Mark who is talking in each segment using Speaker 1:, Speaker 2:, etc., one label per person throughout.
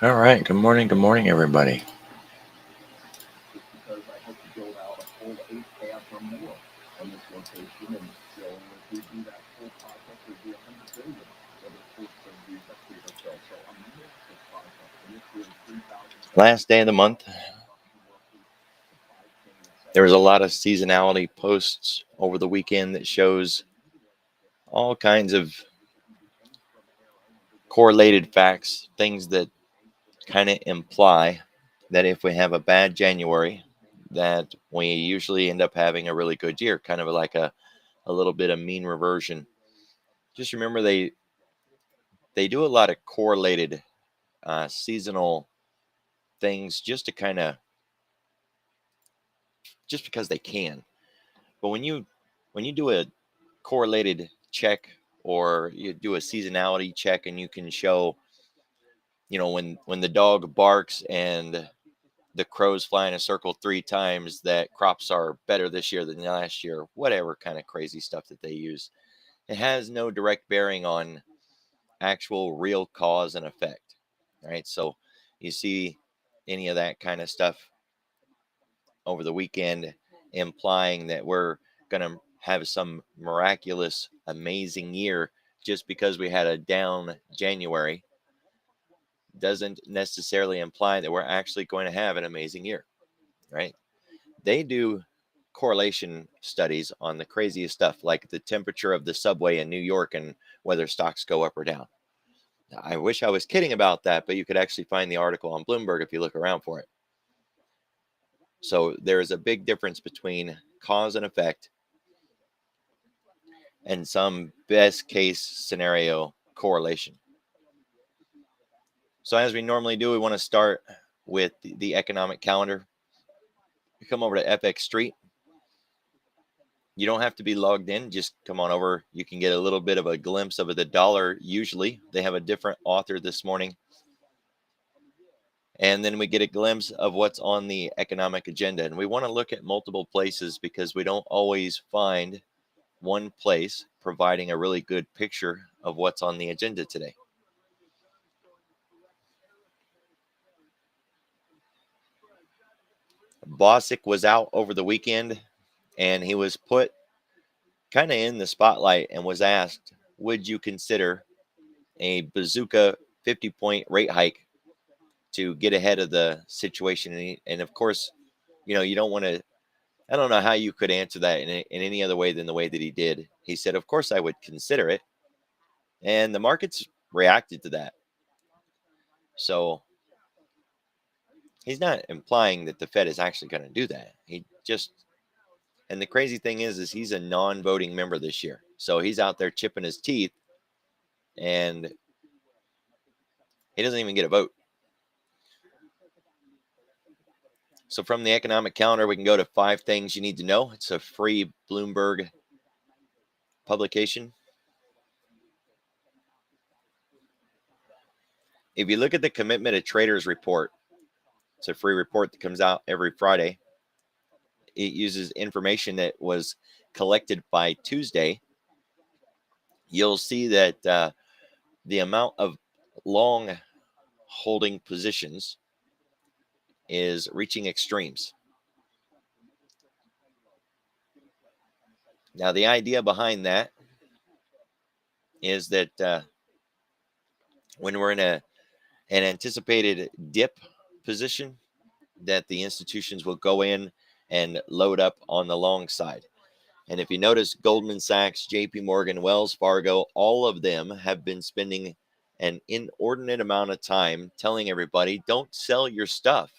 Speaker 1: All right. Good morning, everybody. Last day of the month. There was a lot of seasonality posts over the weekend that shows all kinds of correlated facts, things that kind of imply that if we have a bad January, that we usually end up having a really good year, kind of like a little bit of mean reversion. Just remember they do a lot of correlated seasonal things just to kind of just because they can. But when you do a correlated check or you do a seasonality check and you can show, when the dog barks and the crows fly in a circle 3 times, that crops are better this year than last year, whatever kind of crazy stuff that they use. It has no direct bearing on actual real cause and effect, right? So you see any of that kind of stuff over the weekend implying that we're going to have some miraculous, amazing year just because we had a down January doesn't necessarily imply that we're actually going to have an amazing year, right? They do correlation studies on the craziest stuff, like the temperature of the subway in New York and whether stocks go up or down. I wish I was kidding about that, but you could actually find the article on Bloomberg if you look around for it. So there is a big difference between cause and effect and some best case scenario correlation. So as we normally do, we want to start with the economic calendar. You come over to FX Street. You don't have to be logged in. Just come on over. You can get a little bit of a glimpse of the dollar. Usually they have a different author this morning. And then we get a glimpse of what's on the economic agenda. And we want to look at multiple places because we don't always find one place providing a really good picture of what's on the agenda today. Bosick was out over the weekend and he was put kind of in the spotlight and was asked, would you consider a bazooka 50-point rate hike to get ahead of the situation? And of course, you don't want to, I don't know how you could answer that in any other way than the way that he did. He said, of course I would consider it. And the markets reacted to that. So he's not implying that the Fed is actually going to do that. And the crazy thing is he's a non-voting member this year. So he's out there chipping his teeth and he doesn't even get a vote. So from the economic calendar, we can go to 5 things you need to know. It's a free Bloomberg publication. If you look at the Commitment of Traders report, it's a free report that comes out every Friday. It uses information that was collected by Tuesday. You'll see that the amount of long holding positions is reaching extremes. Now, the idea behind that is that when we're in an anticipated dip position, that the institutions will go in and load up on the long side. And if you notice, Goldman Sachs, JP Morgan, Wells Fargo, all of them have been spending an inordinate amount of time telling everybody, don't sell your stuff.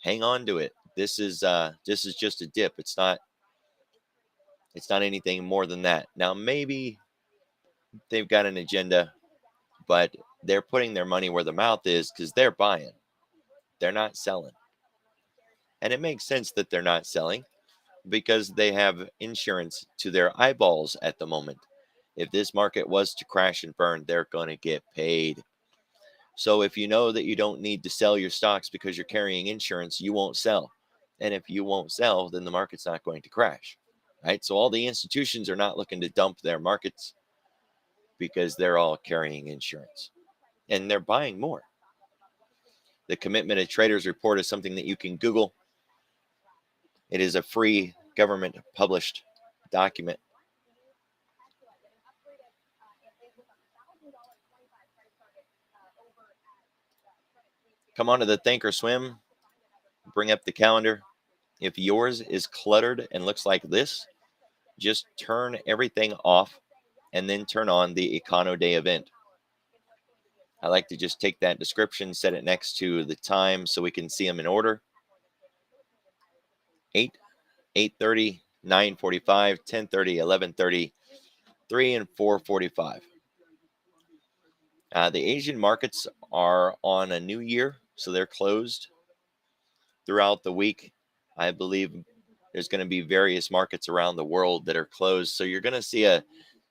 Speaker 1: Hang on to it. This is just a dip. It's not anything more than that. Now, maybe they've got an agenda, but they're putting their money where the mouth is because they're buying. They're not selling. And it makes sense that they're not selling because they have insurance to their eyeballs at the moment. If this market was to crash and burn, they're going to get paid. So if you know that you don't need to sell your stocks because you're carrying insurance, you won't sell. And if you won't sell, then the market's not going to crash, right? So all the institutions are not looking to dump their markets because they're all carrying insurance and they're buying more. The Commitment of Traders report is something that you can Google. It is a free government published document. Come on to the Thinkorswim, bring up the calendar. If yours is cluttered and looks like this, just turn everything off and then turn on the Econo Day event. I like to just take that description, set it next to the time so we can see them in order. 8, 8:30, 9:45, 10:30, 11:30, 3 and 4:45. The Asian markets are on a new year, so they're closed throughout the week. I believe there's going to be various markets around the world that are closed. So you're going to see a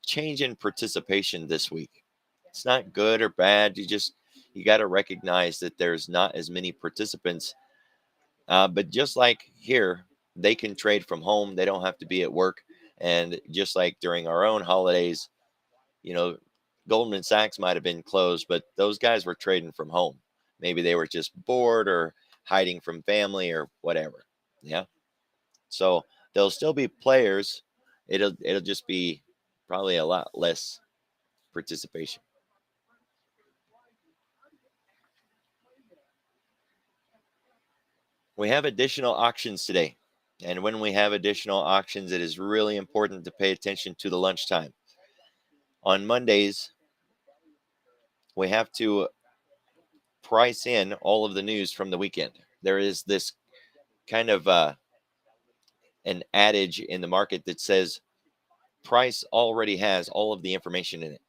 Speaker 1: change in participation this week. It's not good or bad. You got to recognize that there's not as many participants. But just like here, they can trade from home. They don't have to be at work. And just like during our own holidays, Goldman Sachs might have been closed, but those guys were trading from home. Maybe they were just bored or hiding from family or whatever. Yeah. So there'll still be players. It'll just be probably a lot less participation. We have additional auctions today. And when we have additional auctions, it is really important to pay attention to the lunchtime. On Mondays, we have to price in all of the news from the weekend. There is this kind of an adage in the market that says price already has all of the information in it,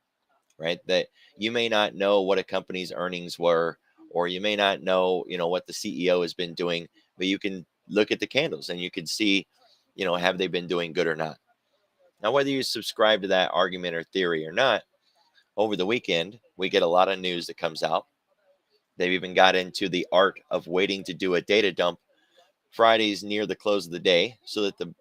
Speaker 1: right? That you may not know what a company's earnings were, or you may not know, what the CEO has been doing, but you can look at the candles and you can see, have they been doing good or not. Now, whether you subscribe to that argument or theory or not, over the weekend, we get a lot of news that comes out. They've even got into the art of waiting to do a data dump Fridays near the close of the day so that the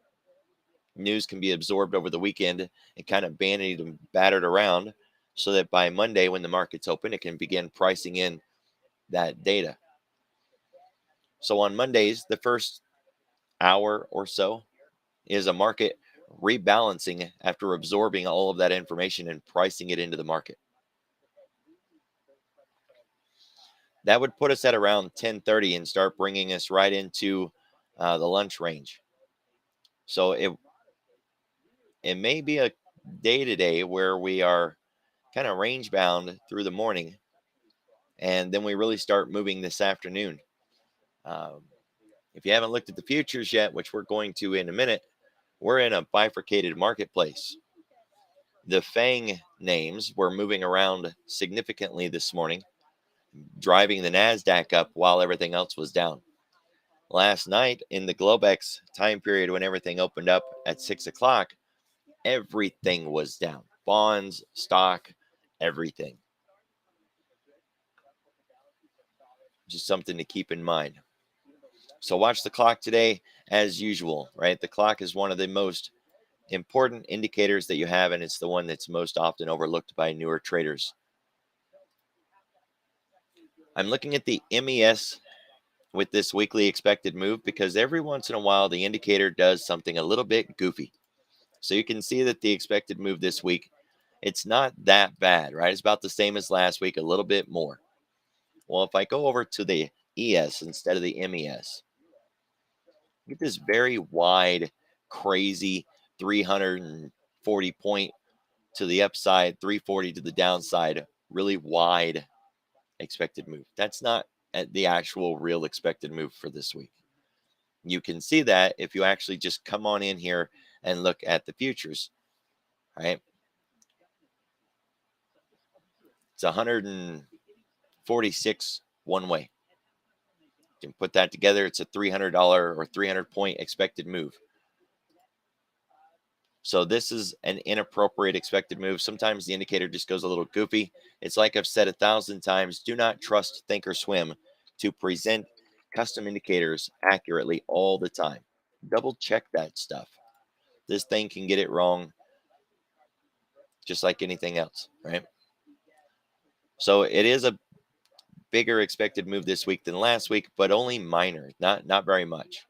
Speaker 1: news can be absorbed over the weekend and kind of bandied and battered around so that by Monday, when the market's open, it can begin pricing in that data. So on Mondays, the first hour or so is a market rebalancing after absorbing all of that information and pricing it into the market. That would put us at around 10:30 and start bringing us right into the lunch range. So it may be a day today where we are kind of range bound through the morning, and then we really start moving this afternoon. Um, if you haven't looked at the futures yet, which we're going to in a minute, we're in a bifurcated marketplace. The FANG names were moving around significantly this morning, driving the Nasdaq up while everything else was down. Last night in the Globex time period when everything opened up at 6 o'clock, everything was down. Bonds, stock, everything. Just something to keep in mind. So watch the clock today as usual, right? The clock is one of the most important indicators that you have, and it's the one that's most often overlooked by newer traders. I'm looking at the MES with this weekly expected move because every once in a while the indicator does something a little bit goofy. So you can see that the expected move this week, it's not that bad, right? It's about the same as last week, a little bit more. Well, if I go over to the ES instead of the MES, get this very wide, crazy 340 point to the upside, 340 to the downside, really wide expected move. That's not at the actual real expected move for this week. You can see that if you actually just come on in here and look at the futures, right? It's 146 one way. You can put that together. It's a $300 or 300 point expected move. So this is an inappropriate expected move. Sometimes the indicator just goes a little goofy. It's like I've said 1,000 times, do not trust Thinkorswim to present custom indicators accurately all the time. Double check that stuff. This thing can get it wrong just like anything else, right? So it is a bigger expected move this week than last week, but only minor, not very much.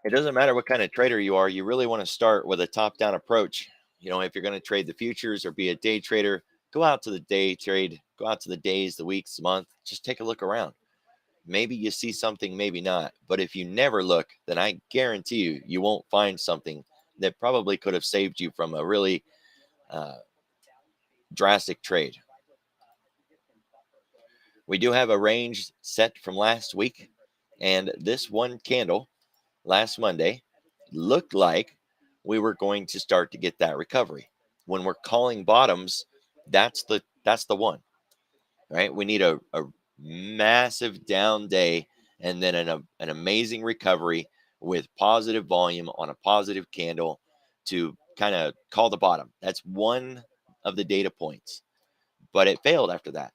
Speaker 1: It doesn't matter what kind of trader you are, you really want to start with a top-down approach. If you're going to trade the futures or be a day trader, go out to the day trade, go out to the days, the weeks, the month, just take a look around. Maybe you see something, maybe not. But if you never look, then I guarantee you won't find something that probably could have saved you from a really uh, drastic trade. We do have a range set from last week, and this one candle last Monday looked like we were going to start to get that recovery. When we're calling bottoms, that's the one, right? We need a massive down day and then an amazing recovery with positive volume on a positive candle to kind of call the bottom. That's one of the data points, but it failed after that.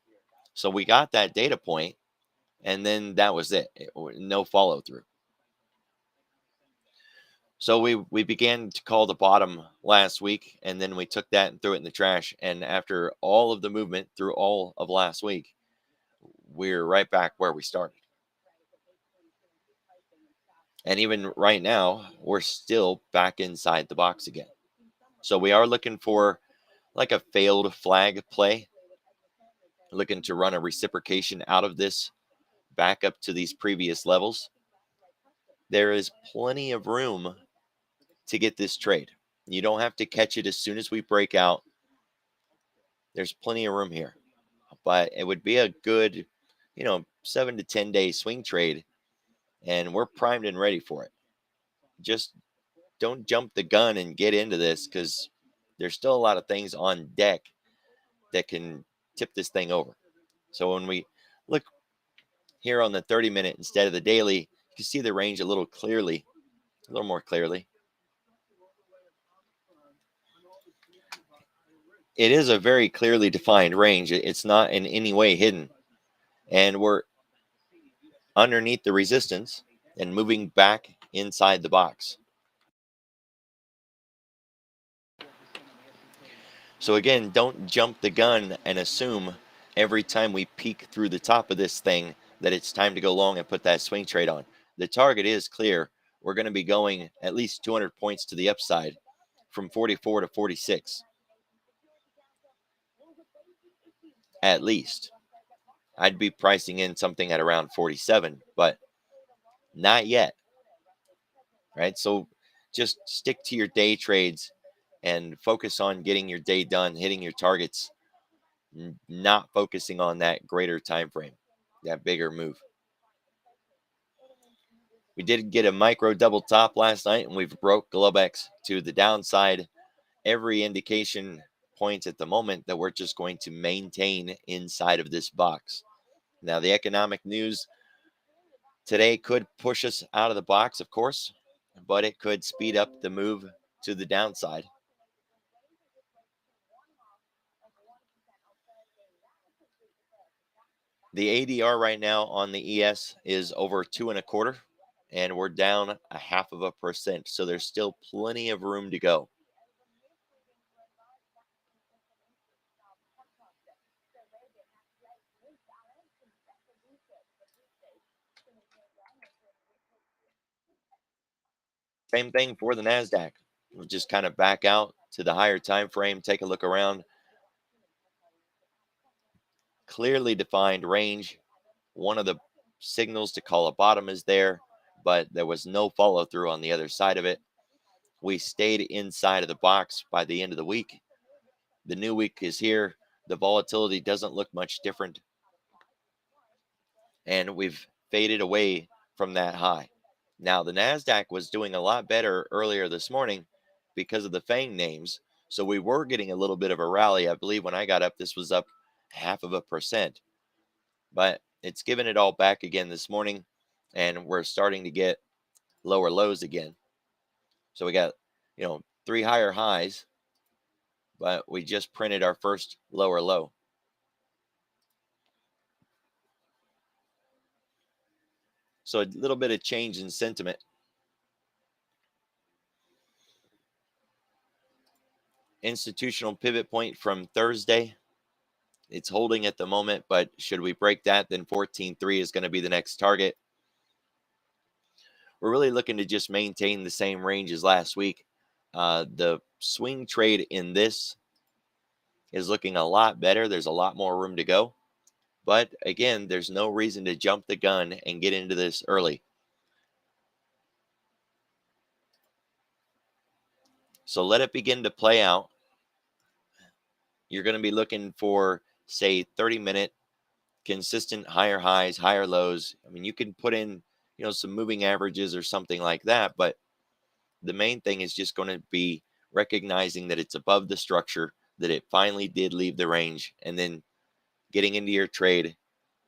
Speaker 1: So we got that data point, and then that was it. No follow through. So we began to call the bottom last week, and then we took that and threw it in the trash. And after all of the movement through all of last week, we're right back where we started. And even right now, we're still back inside the box again. So we are looking for like a failed flag play, looking to run a reciprocation out of this back up to these previous levels. There is plenty of room to get this trade. You don't have to catch it as soon as we break out. There's plenty of room here, but it would be a good, 7 to 10 day swing trade, and we're primed and ready for it. Just don't jump the gun and get into this, because there's still a lot of things on deck that can tip this thing over. So when we look here on the 30-minute instead of the daily, you can see the range a little more clearly. It is a very clearly defined range. It's not in any way hidden. And we're underneath the resistance and moving back inside the box. So again, don't jump the gun and assume every time we peek through the top of this thing that it's time to go long and put that swing trade on. The target is clear. We're going to be going at least 200 points to the upside from 44 to 46. At least. I'd be pricing in something at around 47, but not yet. Right? So just stick to your day trades and focus on getting your day done, hitting your targets, not focusing on that greater time frame, that bigger move. We did get a micro double top last night, and we've broke Globex to the downside. Every indication points at the moment that we're just going to maintain inside of this box. Now, the economic news today could push us out of the box, of course, but it could speed up the move to the downside. The ADR right now on the ES is over 2.25, and we're down 0.5%. So there's still plenty of room to go. Same thing for the Nasdaq. We'll just kind of back out to the higher time frame, take a look around. Clearly defined range. One of the signals to call a bottom is there, but there was no follow through on the other side of it. We stayed inside of the box by the end of the week. The new week is here. The volatility doesn't look much different, and we've faded away from that high. Now, the Nasdaq was doing a lot better earlier this morning because of the FANG names. So we were getting a little bit of a rally. I believe when I got up, this was up 0.5%. But it's given it all back again this morning, and we're starting to get lower lows again. So we got, 3 higher highs, but we just printed our first lower low. So a little bit of change in sentiment. Institutional pivot point from Thursday It's holding at the moment, but should we break that, then 14.3 is going to be the next target. We're really looking to just maintain the same range as last week. The swing trade in this is looking a lot better. There's a lot more room to go. But again, there's no reason to jump the gun and get into this early. So let it begin to play out. You're going to be looking for, say, 30-minute consistent higher highs, higher lows. I mean, you can put in, some moving averages or something like that, but the main thing is just going to be recognizing that it's above the structure, that it finally did leave the range, and then getting into your trade,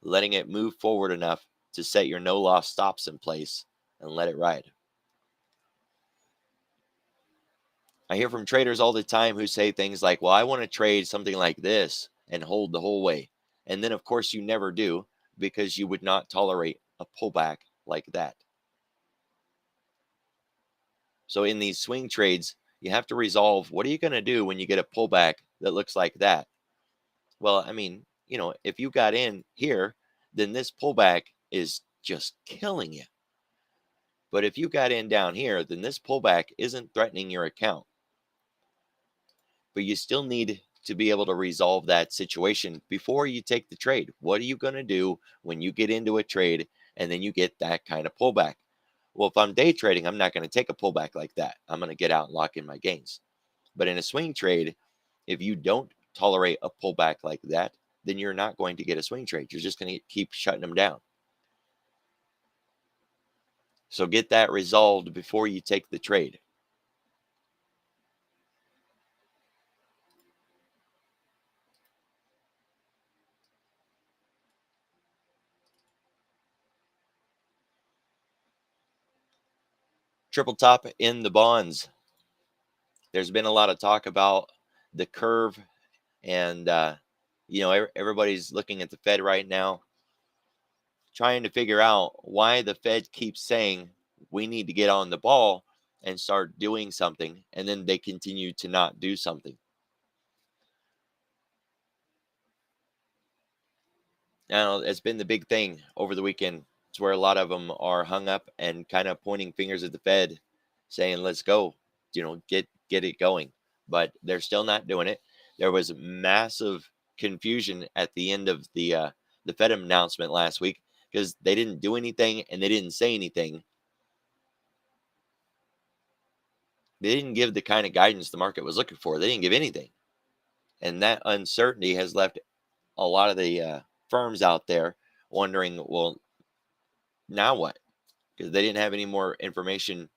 Speaker 1: letting it move forward enough to set your no loss stops in place and let it ride. I hear from traders all the time who say things like, well, I want to trade something like this and hold the whole way. And then, of course, you never do because you would not tolerate a pullback like that. So in these swing trades, you have to resolve, what are you going to do when you get a pullback that looks like that? Well, I mean, if you got in here, then this pullback is just killing you. But if you got in down here, then this pullback isn't threatening your account. But you still need to be able to resolve that situation before you take the trade. What are you going to do when you get into a trade and then you get that kind of pullback? Well, if I'm day trading, I'm not going to take a pullback like that. I'm going to get out and lock in my gains. But in a swing trade, if you don't tolerate a pullback like that, then you're not going to get a swing trade. You're just going to keep shutting them down. So get that resolved before you take the trade. Triple top in the bonds. There's been a lot of talk about the curve, and everybody's looking at the Fed right now, trying to figure out why the Fed keeps saying we need to get on the ball and start doing something, and then they continue to not do something. Now, it's been the big thing over the weekend. It's where a lot of them are hung up and kind of pointing fingers at the Fed, saying, let's go, get it going. But they're still not doing it. There was massive confusion at the end of the Fed announcement last week because they didn't do anything and they didn't say anything. They didn't give the kind of guidance the market was looking for. They didn't give anything. And that uncertainty has left a lot of the firms out there wondering, well, now what? Because they didn't have any more information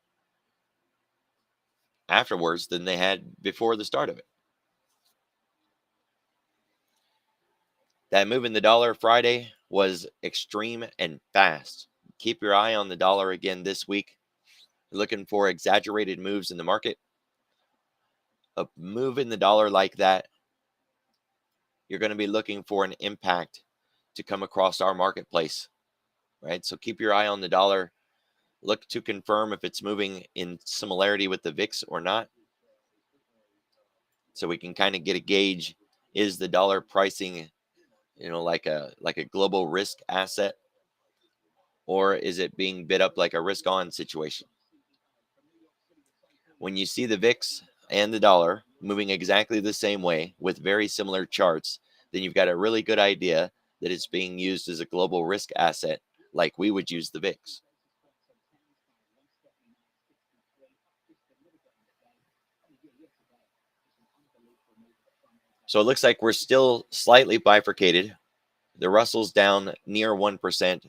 Speaker 1: afterwards than they had before the start of it. That move in the dollar Friday was extreme and fast. Keep your eye on the dollar again this week. Looking for exaggerated moves in the market. A move in the dollar like that, you're going to be looking for an impact to come across our marketplace, right? So keep your eye on the dollar. Look to confirm if it's moving in similarity with the VIX or not. So we can kind of get a gauge, is the dollar pricing, like a global risk asset, or is it being bid up like a risk on situation? When you see the VIX and the dollar moving exactly the same way with very similar charts, then you've got a really good idea that it's being used as a global risk asset like we would use the VIX. So it looks like we're still slightly bifurcated. The Russell's down near 1%.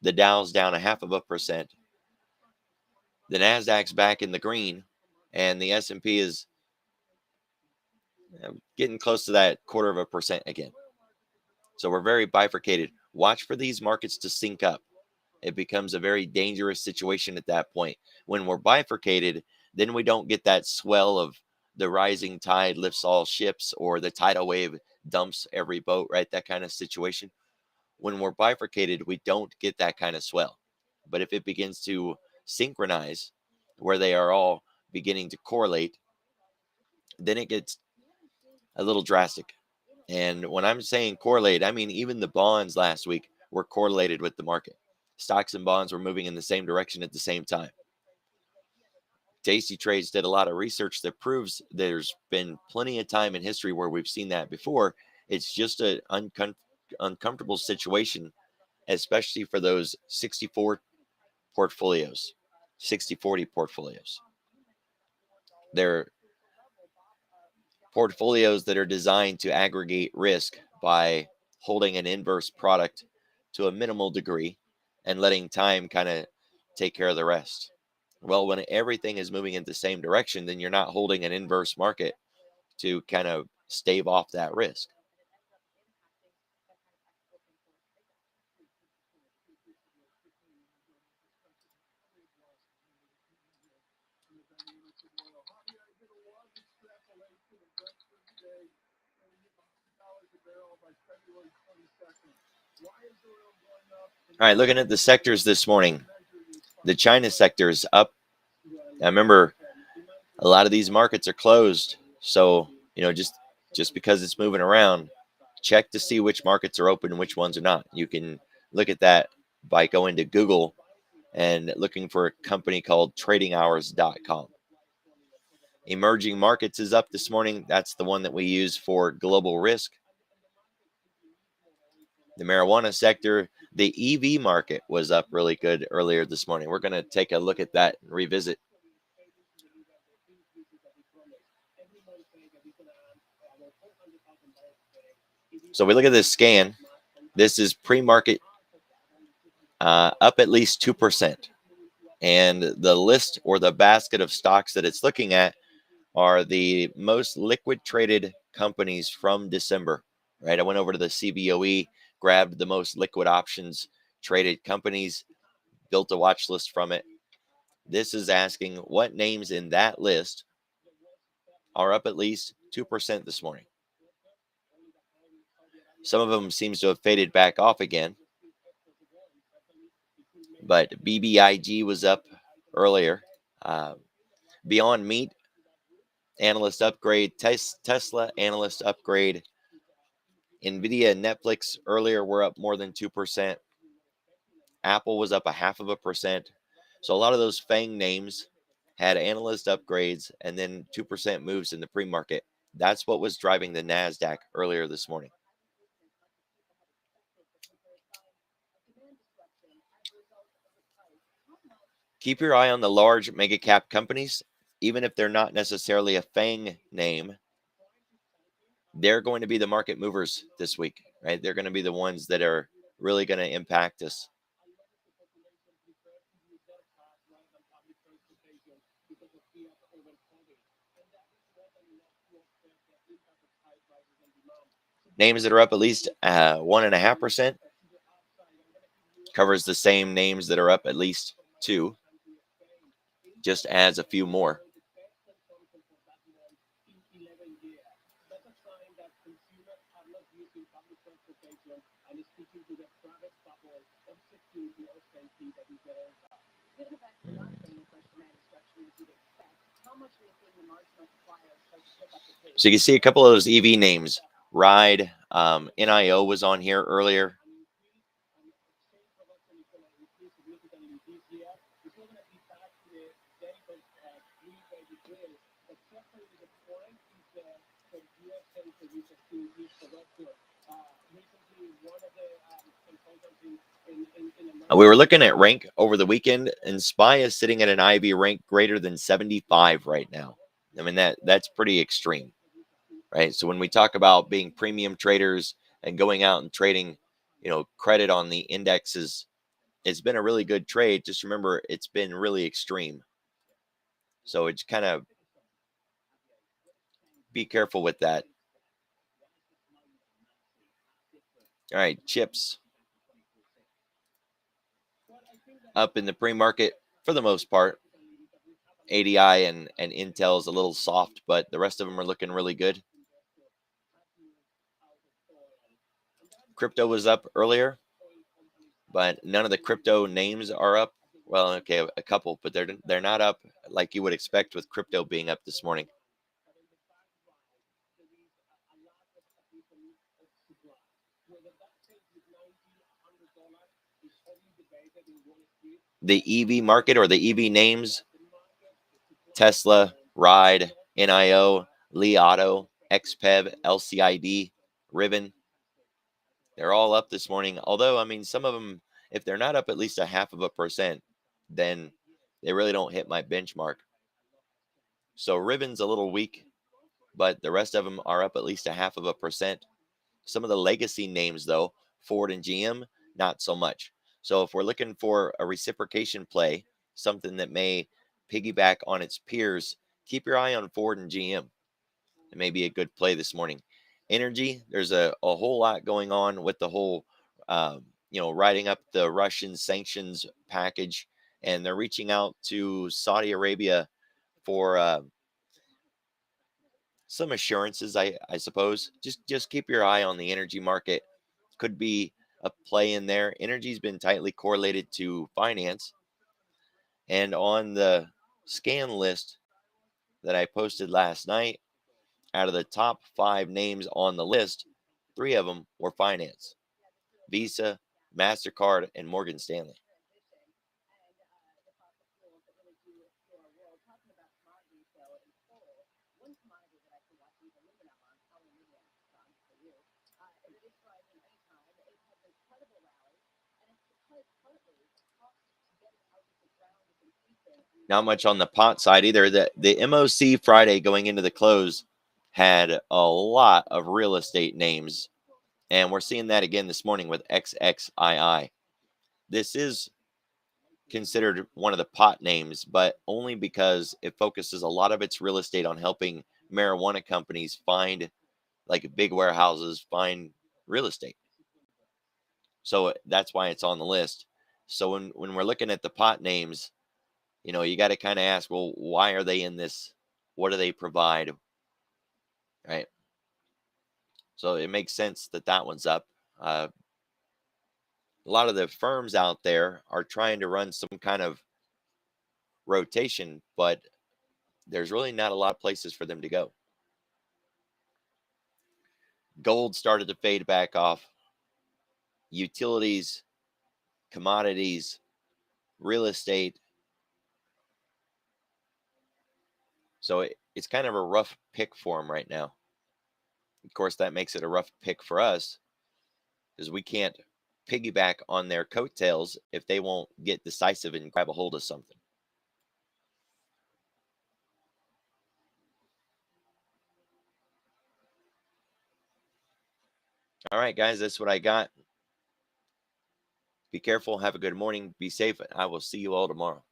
Speaker 1: The Dow's down 0.5%. The Nasdaq's back in the green, and the S&P is getting close to that 0.25% again. So we're very bifurcated. Watch for these markets to sync up. It becomes a very dangerous situation at that point. When we're bifurcated, then we don't get that swell of the rising tide lifts all ships or the tidal wave dumps every boat, right? That kind of situation. When we're bifurcated, we don't get that kind of swell. But if it begins to synchronize where they are all beginning to correlate, then it gets a little drastic. And when I'm saying correlate, I mean even the bonds last week were correlated with the market. Stocks and bonds were moving in the same direction at the same time. Tasty Trades did a lot of research that proves there's been plenty of time in history where we've seen that before. It's just an uncomfortable situation, especially for those 64 portfolios, 60/40 portfolios. They're portfolios that are designed to aggregate risk by holding an inverse product to a minimal degree and letting time kind of take care of the rest. Well, when everything is moving in the same direction, then you're not holding an inverse market to kind of stave off that risk. All right, looking at the sectors this morning, the China sector is up. Now remember, a lot of these markets are closed, so just because it's moving around, check to see which markets are open and which ones are not. You can look at that by going to Google and looking for a company called tradinghours.com. Emerging markets is up this morning. That's the one that we use for global risk. The marijuana sector, the EV market was up really good earlier this morning. We're going to take a look at that and revisit. So we look at this scan. This is pre-market up at least 2%. And the list or the basket of stocks that it's looking at are the most liquid traded companies from December, right? I went over to the CBOE, grabbed the most liquid options traded companies, built a watch list from it. This is asking what names in that list are up at least 2% this morning. Some of them seems to have faded back off again, but BBIG was up earlier. Beyond Meat, analyst upgrade. Tesla, analyst upgrade. Nvidia and Netflix earlier were up more than 2%. Apple was up 0.5%. So a lot of those FANG names had analyst upgrades and then 2% moves in the pre-market. That's what was driving the Nasdaq earlier this morning. Keep your eye on the large mega cap companies, even if they're not necessarily a FANG name. They're going to be the market movers this week, right? They're going to be the ones that are really going to impact us. Names that are up at least 1.5% covers the same names that are up at least 2. Just adds a few more. So you can see a couple of those EV names. Ride, NIO was on here earlier. We were looking at rank over the weekend, and SPY is sitting at an IV rank greater than 75 right now. I mean, that's pretty extreme, right? So when we talk about being premium traders and going out and trading, credit on the indexes, it's been a really good trade. Just remember, it's been really extreme. So it's kind of be careful with that. All right, chips up in the pre-market for the most part. ADI and Intel is a little soft, but the rest of them are looking really good. Crypto was up earlier, but none of the crypto names are up. Well, okay, a couple, but they're not up like you would expect with crypto being up this morning. the EV market or the EV names, Tesla, Ride, NIO, Li Auto, XPEV, LCID, Ribbon, they're all up this morning. Although, I mean, some of them, if they're not up at least a 0.5%, then they really don't hit my benchmark. So Ribbon's a little weak, but the rest of them are up at least a 0.5%. Some of the legacy names, though, Ford and GM, not so much. So if we're looking for a reciprocation play, something that may piggyback on its peers, keep your eye on Ford and GM. It may be a good play this morning. Energy, there's a whole lot going on with the whole, writing up the Russian sanctions package, and they're reaching out to Saudi Arabia for some assurances, I suppose. Just keep your eye on the energy market. Could be a play in there. Energy's been tightly correlated to finance, and on the scan list that I posted last night, out of the top 5 names on the list, 3 of them were finance: Visa, MasterCard, and Morgan Stanley. Not much on the pot side either. The MOC Friday going into the close had a lot of real estate names, and we're seeing that again this morning with XXII. This is considered one of the pot names, but only because it focuses a lot of its real estate on helping marijuana companies find, like big warehouses, find real estate. So that's why it's on the list. So when we're looking at the pot names, you got to kind of ask, well, why are they in this? What do they provide? Right. So it makes sense that that one's up. A lot of the firms out there are trying to run some kind of rotation, but there's really not a lot of places for them to go. Gold started to fade back off. Utilities, commodities, real estate. So it's kind of a rough pick for them right now. Of course, that makes it a rough pick for us because we can't piggyback on their coattails if they won't get decisive and grab a hold of something. All right, guys, that's what I got. Be careful. Have a good morning. Be safe. I will see you all tomorrow.